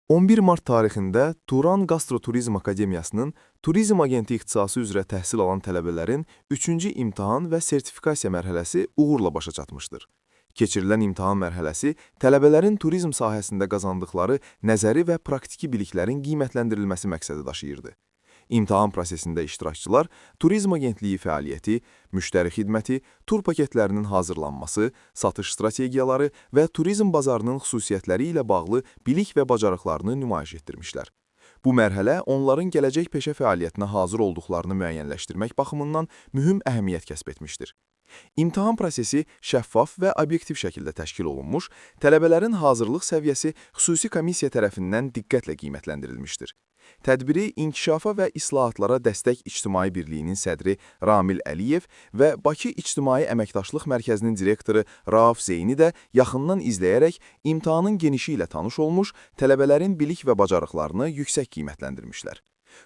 11 mart tarixində Turan Qastroturizm Akademiyasının turizm agenti ixtisası üzrə təhsil alan tələbələrin 3-cü imtahan və sertifikasiya mərhələsi uğurla başa çatmışdır. Keçirilən imtahan mərhələsi tələbələrin turizm sahəsində qazandıqları nəzəri və praktiki biliklərin qiymətləndirilməsi məqsədi daşıyırdı. İmtahan prosesində iştirakçılar turizm agentliyi fəaliyyəti, müştəri xidməti, tur paketlərinin hazırlanması, satış strategiyaları və turizm bazarının xüsusiyyətləri ilə bağlı bilik və bacarıqlarını nümayiş etdirmişlər. Bu mərhələ onların gələcək peşə fəaliyyətinə hazır olduqlarını müəyyənləşdirmək baxımından mühüm əhəmiyyət kəsb etmişdir. İmtahan prosesi şəffaf və obyektiv şəkildə təşkil olunmuş, tələbələrin hazırlıq səviyyəsi xüsusi komissiya tərəfindən diqqətlə qiymətləndirilmişdir. Tədbiri İnkişafa və İslahatlara Dəstək İctimai Birliyinin sədri Ramil Əliyev və Bakı İctimai Əməkdaşlıq Mərkəzinin direktoru Rauf Zeyni də yaxından izləyərək imtahanın genişi ilə tanış olmuş, tələbələrin bilik və bacarıqlarını yüksək qiymətləndirmişlər.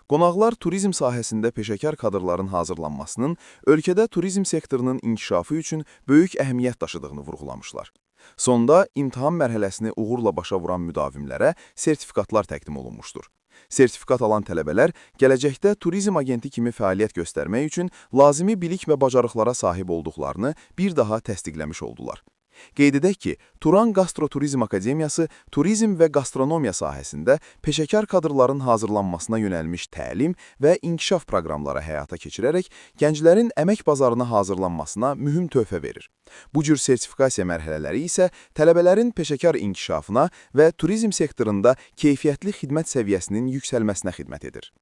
Qonaqlar turizm sahəsində peşəkar kadrların hazırlanmasının ölkədə turizm sektorunun inkişafı üçün böyük əhəmiyyət daşıdığını vurğulamışlar. Sonda imtahan mərhələsini uğurla başa vuran müdavimlərə sertifikatlar təqdim olunmuşdur. Sertifikat alan tələbələr gələcəkdə turizm agenti kimi fəaliyyət göstərmək üçün lazımi bilik və bacarıqlara sahib olduqlarını bir daha təsdiqləmiş oldular. Qeyd edək ki, Turan Qastroturizm Akademiyası turizm və qastronomiya sahəsində peşəkar kadrların hazırlanmasına yönəlmiş təlim və inkişaf proqramları həyata keçirərək gənclərin əmək bazarına hazırlanmasına mühüm töhfə verir. Bu cür sertifikasiya mərhələləri isə tələbələrin peşəkar inkişafına və turizm sektorunda keyfiyyətli xidmət səviyyəsinin yüksəlməsinə xidmət edir.